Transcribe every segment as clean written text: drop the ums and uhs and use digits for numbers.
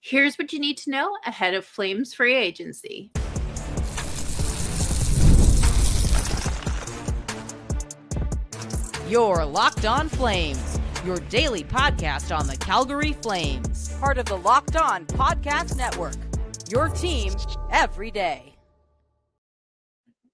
Here's what you need to know ahead of Flames free agency. You're Locked On Flames, your daily podcast on the Calgary Flames. Part of the Locked On Podcast Network, your team every day.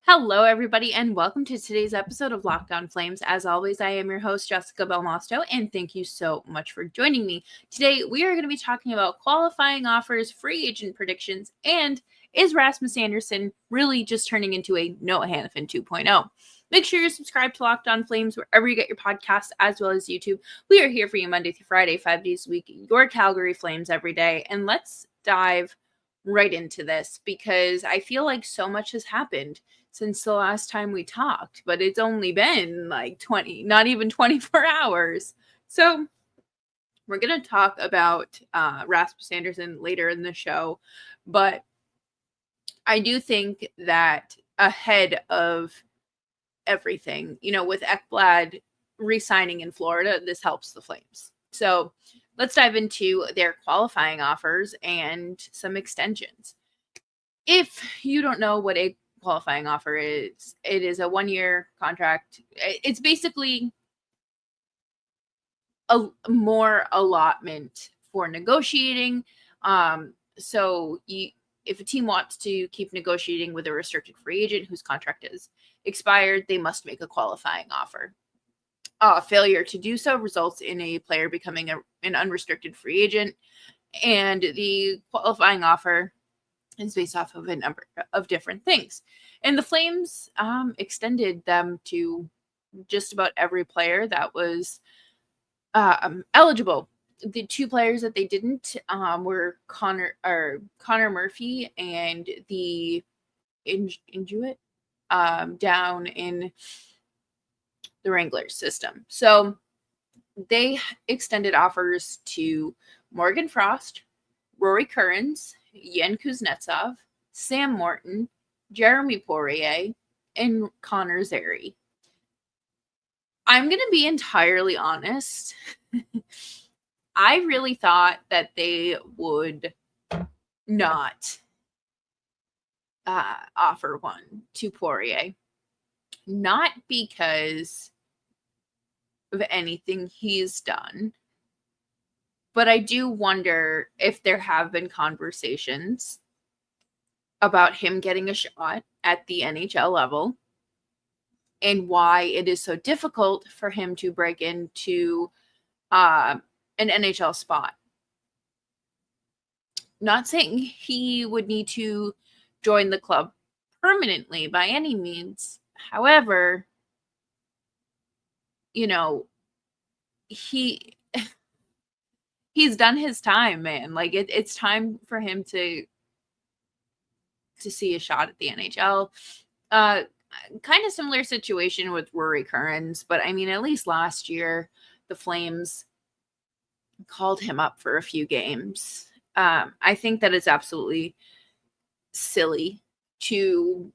Hello, everybody, and welcome to today's episode of Locked On Flames. As always, I am your host, Jessica Belmosto, and thank you so much for joining me. Today, we are going to be talking about qualifying offers, free agent predictions, and is Rasmus Andersson really just turning into a Noah Hanifin 2.0? Make sure you're subscribed to Locked On Flames wherever you get your podcasts, as well as YouTube. We are here for you Monday through Friday, 5 days a week, your Calgary Flames every day. And let's dive right into this because I feel like so much has happened since the last time we talked, but it's only been like not even 24 hours. So we're going to talk about Rasmus Andersson later in the show, but I do think that ahead of everything, with Ekblad re-signing in Florida, this helps the Flames. So let's dive into their qualifying offers and some extensions. If you don't know what a qualifying offer is, it is a 1-year contract. It's basically a more allotment for negotiating. So if a team wants to keep negotiating with a restricted free agent whose contract is expired, they must make a qualifying offer. Failure to do so results in a player becoming an unrestricted free agent, and the qualifying offer is based off of a number of different things. And the Flames extended them to just about every player that was eligible. The two players that they didn't were Connor Murphy and the Inuit down in the Wranglers system. So they extended offers to Morgan Frost, Rory Currens, Yen Kuznetsov, Sam Morton, Jeremy Poirier, and Connor Zary. I'm going to be entirely honest. I really thought that they would not offer one to Poirier. Not because of anything he's done, but I do wonder if there have been conversations about him getting a shot at the NHL level and why it is so difficult for him to break into an NHL spot. Not saying he would need to join the club permanently by any means. However, he's done his time, man. Like it's time for him to see a shot at the NHL. Kind of similar situation with Rory Currens, but I mean, at least last year, the Flames called him up for a few games. I think that it's absolutely silly to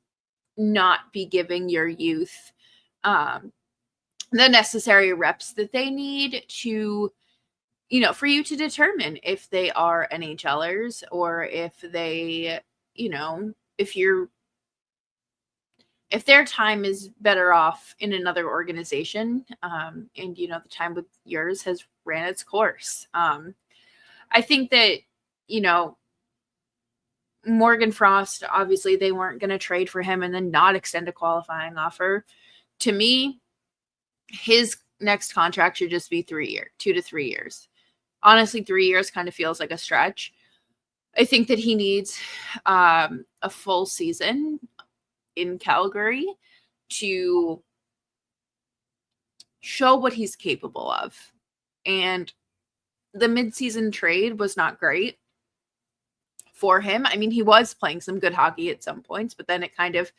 not be giving your youth the necessary reps that they need to, for you to determine if they are NHLers or if they, if their time is better off in another organization, and, the time with yours has ran its course. I think that, Morgan Frost, obviously they weren't going to trade for him and then not extend a qualifying offer. To me, his next contract should just be 2 to 3 years. Honestly, 3 years kind of feels like a stretch. I think that he needs a full season in Calgary to show what he's capable of. And the midseason trade was not great for him. I mean, he was playing some good hockey at some points, but then it kind of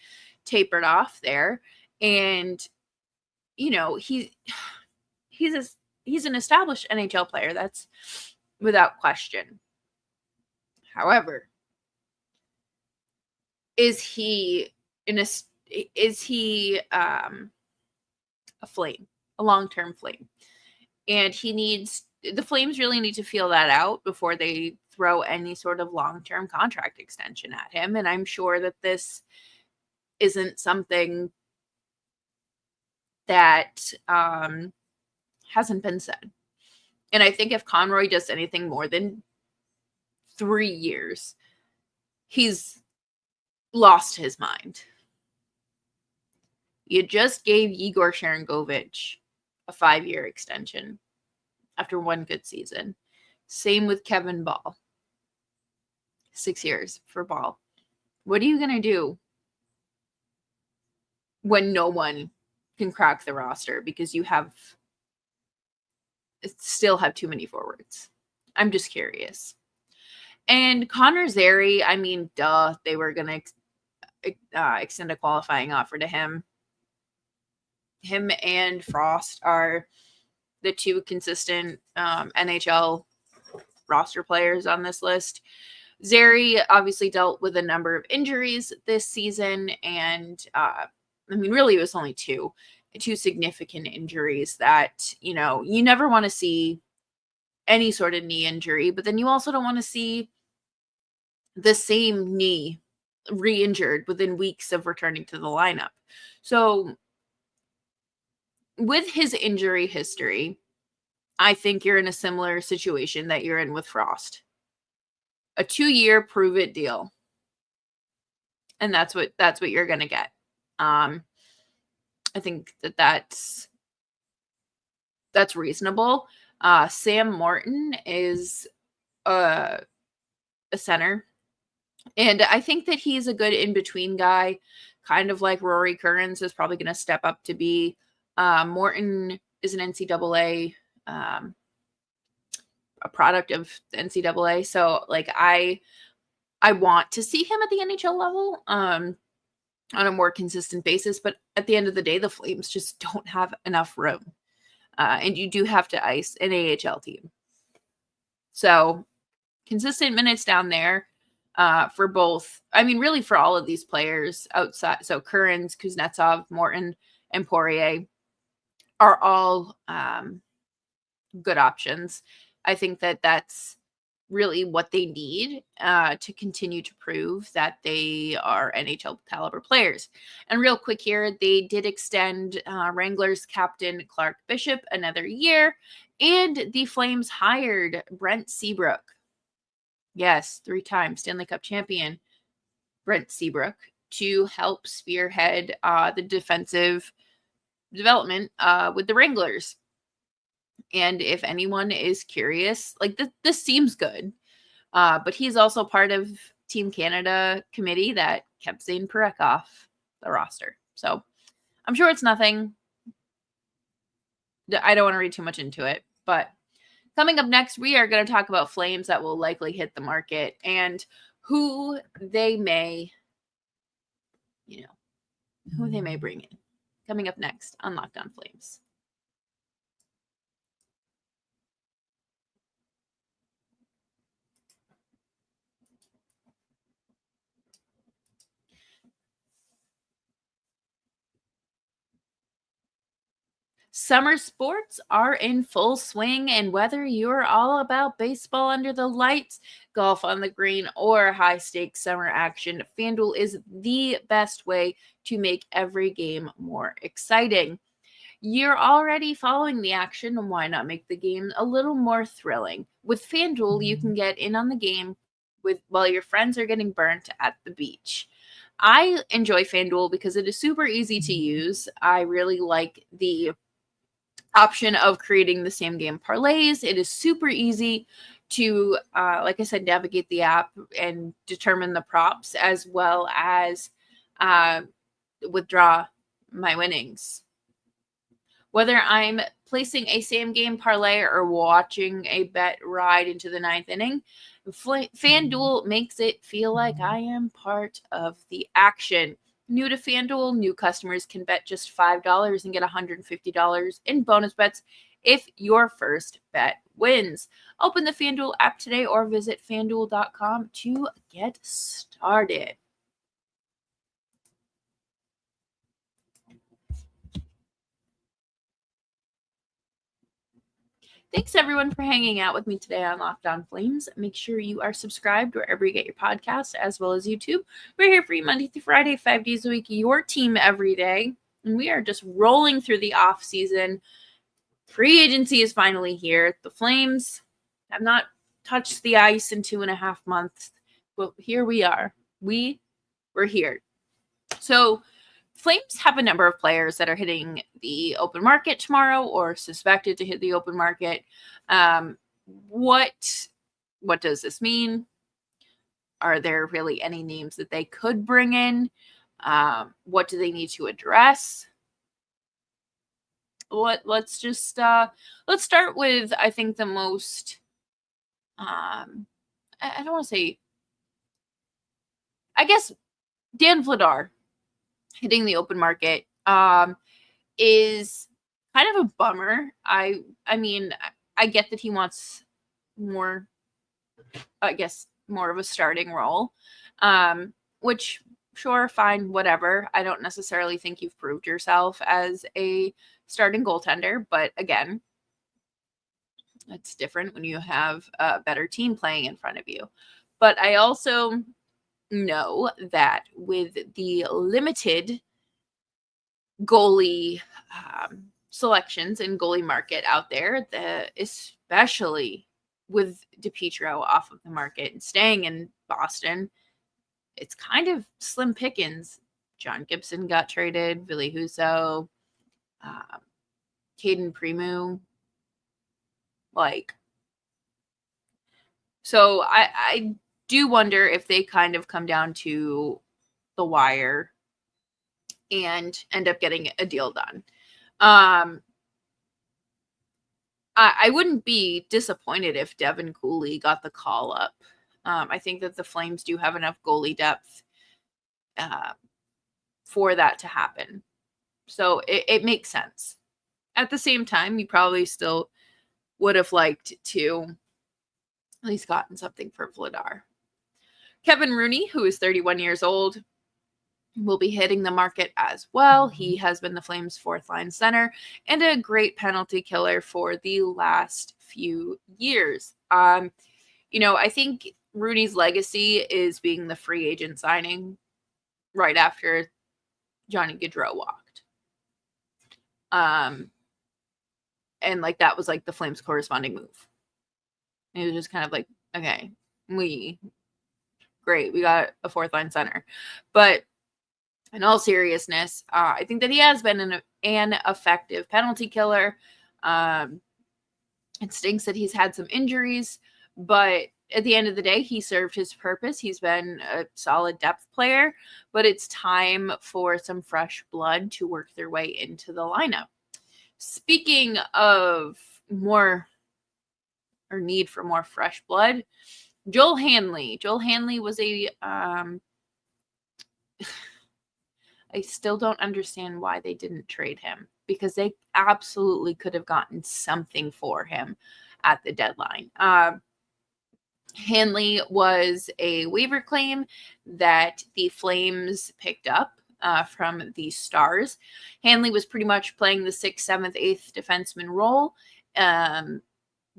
tapered off there. And, he's an established NHL player. That's without question. However, is he a Flame, a long-term Flame? And the Flames really need to feel that out before they throw any sort of long-term contract extension at him. And I'm sure that this isn't something that hasn't been said. And I think if Conroy does anything more than 3 years, he's lost his mind. You just gave Igor Sharangovich a 5-year extension after one good season. Same with Kevin Ball. 6 years for Ball. What are you going to do when no one can crack the roster because you still have too many forwards? I'm just curious. And Connor Zary, I mean, duh, they were going to extend a qualifying offer to him. Him and Frost are the two consistent NHL roster players on this list. Zary obviously dealt with a number of injuries this season, and I mean, really, it was only two significant injuries that, you never want to see any sort of knee injury, but then you also don't want to see the same knee re-injured within weeks of returning to the lineup. So with his injury history, I think you're in a similar situation that you're in with Frost. A 2-year prove-it deal. And that's what you're going to get. I think that's reasonable. Sam Morton is a center. And I think that he's a good in-between guy, kind of like Rory Kearns is probably going to step up to be. Morton is an NCAA, a product of the NCAA. So, like, I want to see him at the NHL level on a more consistent basis. But at the end of the day, the Flames just don't have enough room. And you do have to ice an AHL team. So, consistent minutes down there. For both, I mean, really for all of these players outside. So Kearns, Kuznetsov, Morton, and Poirier are all good options. I think that that's really what they need to continue to prove that they are NHL caliber players. And real quick here, they did extend Wranglers captain Clark Bishop another year, and the Flames hired Brent Seabrook. Yes, 3-time Stanley Cup champion Brent Seabrook to help spearhead the defensive development with the Wranglers. And if anyone is curious, like this seems good, but he's also part of Team Canada committee that kept Zane Parekh off the roster. So I'm sure it's nothing. I don't want to read too much into it, but coming up next, we are going to talk about Flames that will likely hit the market and who they may bring in. Coming up next on Locked On Flames. Summer sports are in full swing, and whether you're all about baseball under the lights, golf on the green, or high-stakes summer action, FanDuel is the best way to make every game more exciting. You're already following the action, and why not make the game a little more thrilling? With FanDuel, you can get in on the game while your friends are getting burnt at the beach. I enjoy FanDuel because it is super easy to use. I really like the option of creating the same game parlays. It is super easy to, like I said, navigate the app and determine the props as well as withdraw my winnings. Whether I'm placing a same game parlay or watching a bet ride into the 9th inning, FanDuel makes it feel like I am part of the action. New to FanDuel, new customers can bet just $5 and get $150 in bonus bets if your first bet wins. Open the FanDuel app today or visit FanDuel.com to get started. Thanks everyone for hanging out with me today on Locked On Flames. Make sure you are subscribed wherever you get your podcasts, as well as YouTube. We're here for you Monday through Friday, 5 days a week, your team every day. And we are just rolling through the off season. Free agency is finally here. The Flames have not touched the ice in 2.5 months, but here we are. We're here. So Flames have a number of players that are hitting the open market tomorrow or suspected to hit the open market. What does this mean? Are there really any names that they could bring in? What do they need to address? Let's start with, I think, the most I don't want to say, I guess, Dan Vladar hitting the open market is kind of a bummer. I mean, I get that he wants more, I guess, more of a starting role, which, sure, fine, whatever. I don't necessarily think you've proved yourself as a starting goaltender, but again, it's different when you have a better team playing in front of you. But I also know that with the limited goalie selections and goalie market out there, especially with DiPietro off of the market and staying in Boston, it's kind of slim pickings. John Gibson got traded, Ville Husso, Caden Primo. So I do wonder if they kind of come down to the wire and end up getting a deal done. I wouldn't be disappointed if Devin Cooley got the call up. I think that the Flames do have enough goalie depth for that to happen. So it makes sense. At the same time, you probably still would have liked to at least gotten something for Vladar. Kevin Rooney, who is 31 years old, will be hitting the market as well. He has been the Flames' fourth-line center and a great penalty killer for the last few years. I think Rooney's legacy is being the free agent signing right after Johnny Gaudreau walked. And that was the Flames' corresponding move. It was just kind of okay, we got a fourth-line center. But in all seriousness, I think that he has been an effective penalty killer. It stinks that he's had some injuries, but at the end of the day, he served his purpose. He's been a solid depth player, but it's time for some fresh blood to work their way into the lineup. Speaking of need for more fresh blood, Joel Hanley. Joel Hanley was I still don't understand why they didn't trade him, because they absolutely could have gotten something for him at the deadline. Hanley was a waiver claim that the Flames picked up from the Stars. Hanley was pretty much playing the 6th, 7th, 8th defenseman role.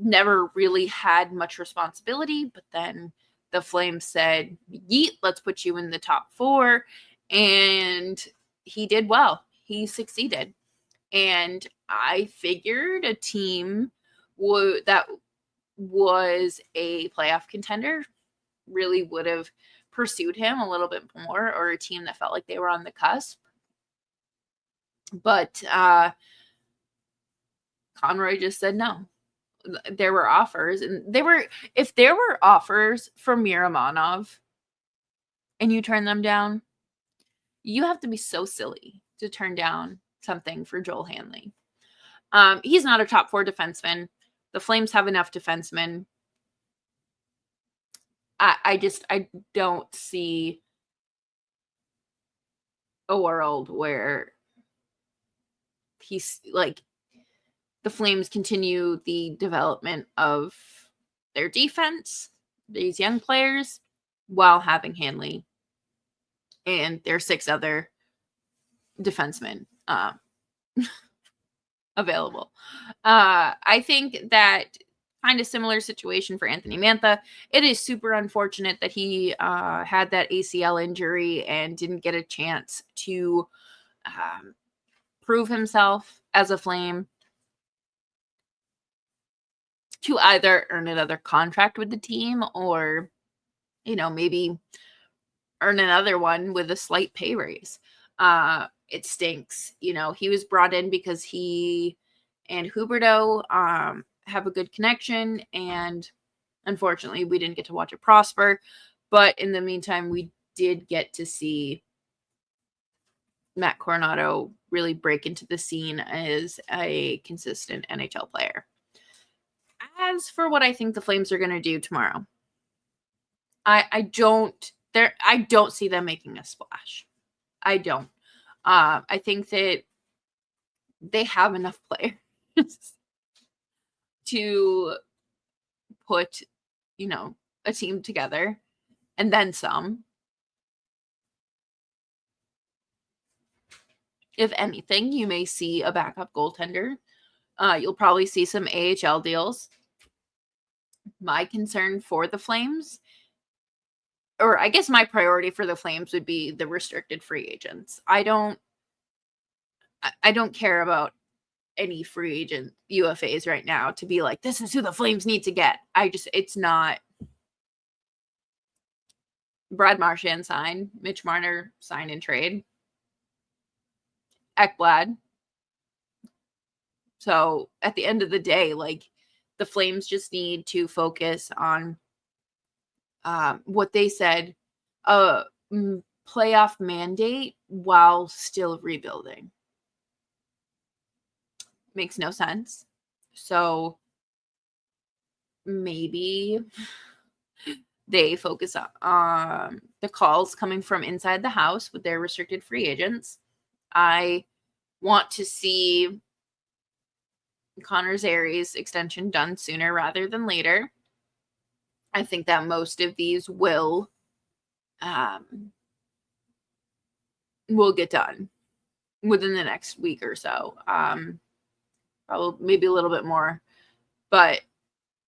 Never really had much responsibility, but then the Flames said, yeet, let's put you in the top 4. And he did well. He succeeded. And I figured a team that was a playoff contender really would have pursued him a little bit more, or a team that felt like they were on the cusp. But Conroy just said no. There were offers, and if there were offers from Miramonov and you turn them down, you have to be so silly to turn down something for Joel Hanley. He's not a top 4 defenseman. The Flames have enough defensemen. I don't see a world where he's the Flames continue the development of their defense, these young players, while having Hanley and their 6 other defensemen available. I think that kind of similar situation for Anthony Mantha. It is super unfortunate that he had that ACL injury and didn't get a chance to prove himself as a Flame, to either earn another contract with the team or, maybe earn another one with a slight pay raise. It stinks. He was brought in because he and Huberdeau have a good connection, and unfortunately we didn't get to watch it prosper. But in the meantime, we did get to see Matt Coronado really break into the scene as a consistent NHL player. As for what I think the Flames are going to do tomorrow, I don't see them making a splash. I don't. I think that they have enough players to put, a team together and then some. If anything, you may see a backup goaltender. You'll probably see some AHL deals. My concern for the Flames, or I guess my priority for the Flames, would be the restricted free agents. I don't care about any free agent UFAs right now to be like, this is who the Flames need to get. It's not. Brad Marchand signed, Mitch Marner signed and trade, Ekblad. So at the end of the day, the Flames just need to focus on what they said, playoff mandate while still rebuilding. Makes no sense. So maybe they focus on the calls coming from inside the house with their restricted free agents. I want to see Connor Zary's extension done sooner rather than later. I think that most of these will get done within the next week or so. Probably maybe a little bit more, but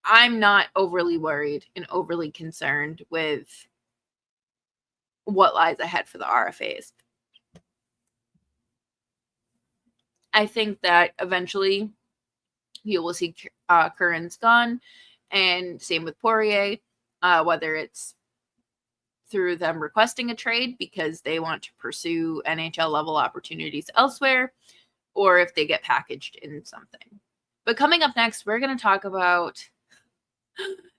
I'm not overly worried and overly concerned with what lies ahead for the RFAs. I think that eventually you will see Curran's gone, and same with Poirier, whether it's through them requesting a trade because they want to pursue NHL level opportunities elsewhere, or if they get packaged in something. But coming up next, we're going to talk about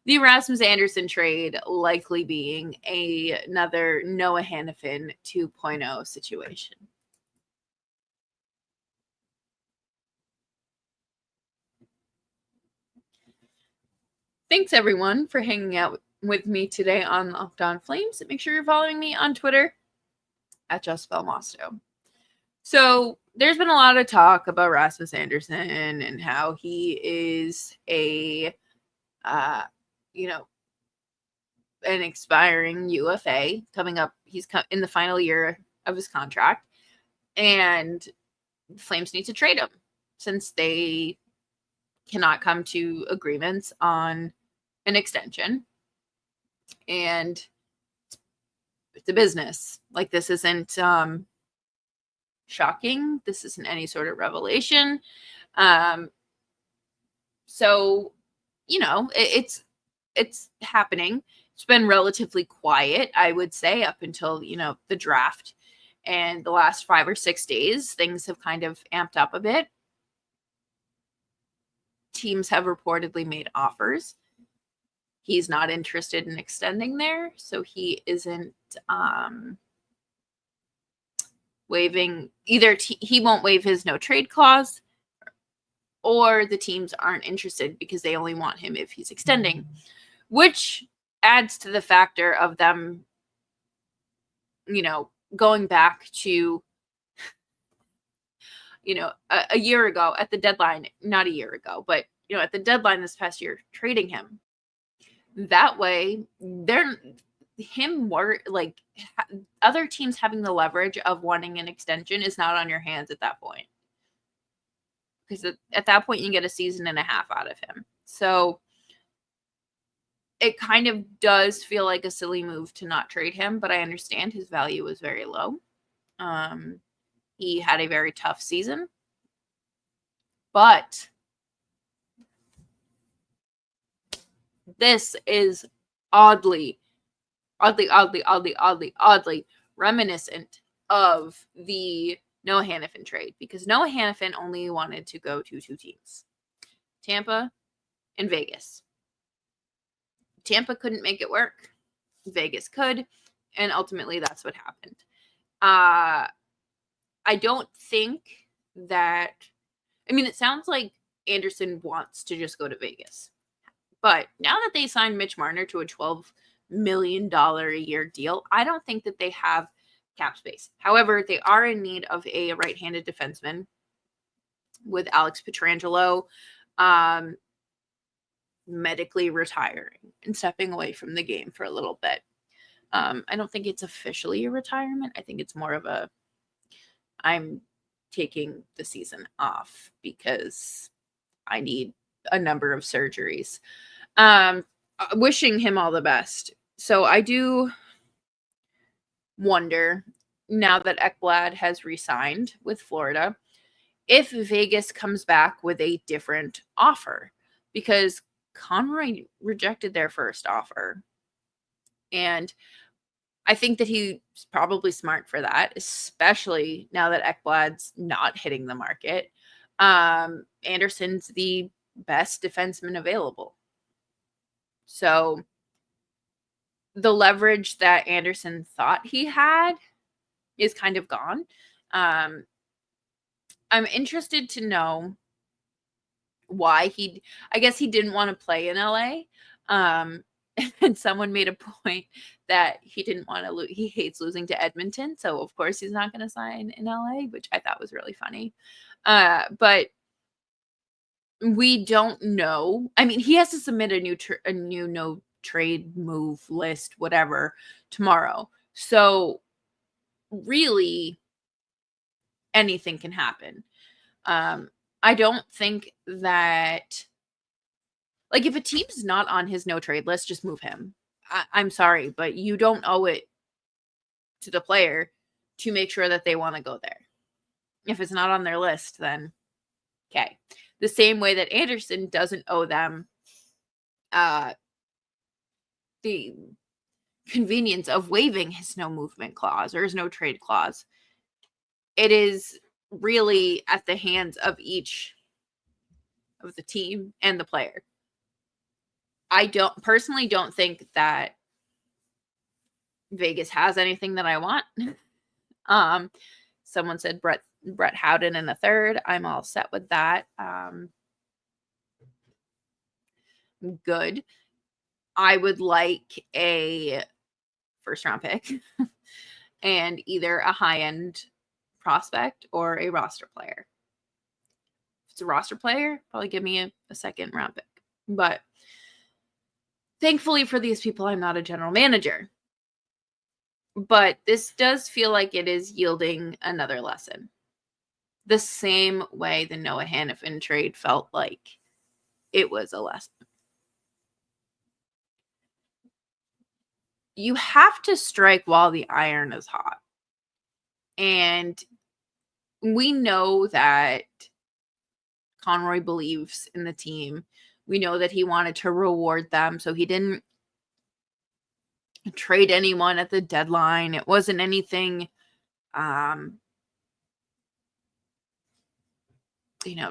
the Rasmus Andersson trade likely being another Noah Hanifin 2.0 situation. Thanks, everyone, for hanging out with me today on Locked On Flames. Make sure you're following me on Twitter at Belmosto. So there's been a lot of talk about Rasmus Andersson and how he is an expiring UFA coming up. He's in the final year of his contract, and the Flames need to trade him since they cannot come to agreements on an extension. And it's a business. This isn't shocking. This isn't any sort of revelation. So, it's happening. It's been relatively quiet, I would say, up until, the draft. And the last 5 or 6 days, things have kind of amped up a bit. Teams have reportedly made offers. He's not interested in extending there, so he isn't waiving either. He won't waive his no trade clause, or the teams aren't interested because they only want him if he's extending, which adds to the factor of them, going back to, a year ago at the deadline, not a year ago, but, at the deadline this past year, trading him. That way, other teams having the leverage of wanting an extension is not on your hands at that point. because at that point you get a season and a half out of him. So it kind of does feel like a silly move to not trade him, but I understand his value was very low. He had a very tough season, but this is oddly reminiscent of the Noah Hanifin trade, because Noah Hanifin only wanted to go to 2 teams, Tampa and Vegas. Tampa couldn't make it work. Vegas could, and ultimately that's what happened. I don't think that, I mean, it sounds like Andersson wants to just go to Vegas. But now that they signed Mitch Marner to a $12 million a year deal, I don't think that they have cap space. However, they are in need of a right-handed defenseman with Alex Pietrangelo medically retiring and stepping away from the game for a little bit. I don't think it's officially a retirement. I think it's more of a, I'm taking the season off because I need a number of surgeries. Wishing him all the best. So I do wonder, now that Ekblad has re-signed with Florida, if Vegas comes back with a different offer, because Conroy rejected their first offer. And I think that he's probably smart for that, especially now that Ekblad's not hitting the market. Andersson's the best defenseman available. So the leverage that Andersson thought he had is kind of gone. I'm interested to know why I guess he didn't want to play in LA. And someone made a point that he didn't want to he hates losing to Edmonton. So of course he's not going to sign in LA, which I thought was really funny. But we don't know. I mean, he has to submit a new no trade move list, whatever, tomorrow. So really anything can happen. I don't think that, like, if a team's not on his no trade list, just move him. I'm sorry, but you don't owe it to the player to make sure that they want to go there. If it's not on their list, then okay. The same way that Andersson doesn't owe them the convenience of waiving his no movement clause or his no trade clause. It is really at the hands of each of the team and the player. I personally don't think that Vegas has anything that I want. Someone said Brett Howden in the third. I'm all set with that. Good. I would like a first round pick and either a high-end prospect or a roster player. If it's a roster player, probably give me a second round pick. But thankfully for these people, I'm not a general manager. But this does feel like it is yielding another lesson. The same way the Noah Hanifin trade felt like it was a lesson. You have to strike while the iron is hot. And we know that Conroy believes in the team. We know that he wanted to reward them, so he didn't trade anyone at the deadline. It wasn't anything,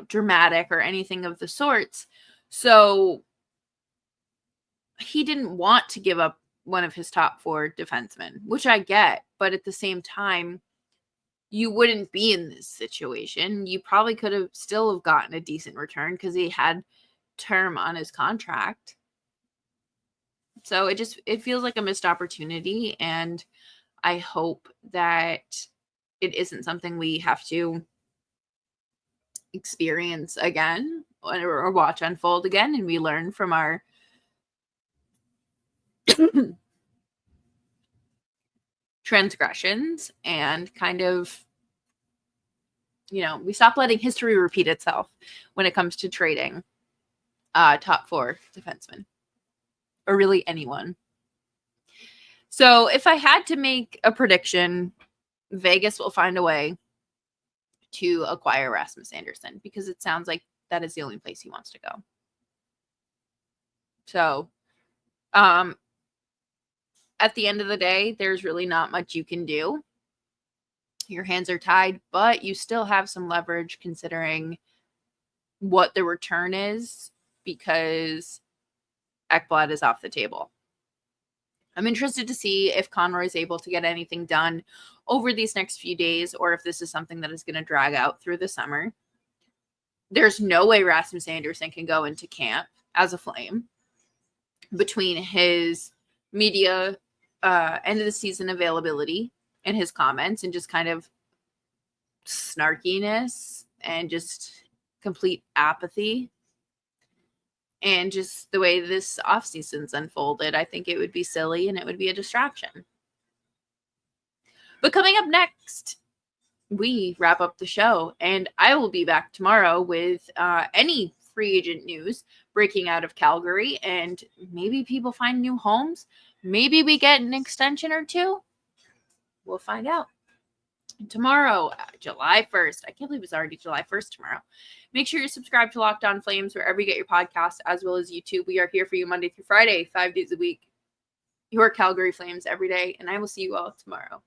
dramatic or anything of the sorts. So he didn't want to give up one of his top 4 defensemen, which I get. But at the same time, you wouldn't be in this situation. You probably could have still have gotten a decent return because he had term on his contract. So it feels like a missed opportunity, and I hope that it isn't something we have to experience again or watch unfold again, and we learn from our transgressions and kind of we stop letting history repeat itself when it comes to trading top 4 defensemen, or really anyone. So if I had to make a prediction, Vegas will find a way to acquire Rasmus Andersson, because it sounds like that is the only place he wants to go. So, at the end of the day, there's really not much you can do. Your hands are tied, but you still have some leverage considering what the return is, because Ekblad is off the table. I'm interested to see if Conroy is able to get anything done over these next few days, or if this is something that is going to drag out through the summer. There's no way Rasmus Andersson can go into camp as a Flame between his media end of the season availability and his comments and just kind of snarkiness and just complete apathy. And just the way this offseason's unfolded, I think it would be silly and it would be a distraction. But coming up next, we wrap up the show, and I will be back tomorrow with any free agent news breaking out of Calgary, and maybe people find new homes. Maybe we get an extension or two. We'll find out. Tomorrow, July 1st. I can't believe it's already July 1st tomorrow. Make sure you subscribe to Locked On Flames wherever you get your podcasts, as well as YouTube. We are here for you Monday through Friday, 5 days a week. Your Calgary Flames every day, and I will see you all tomorrow.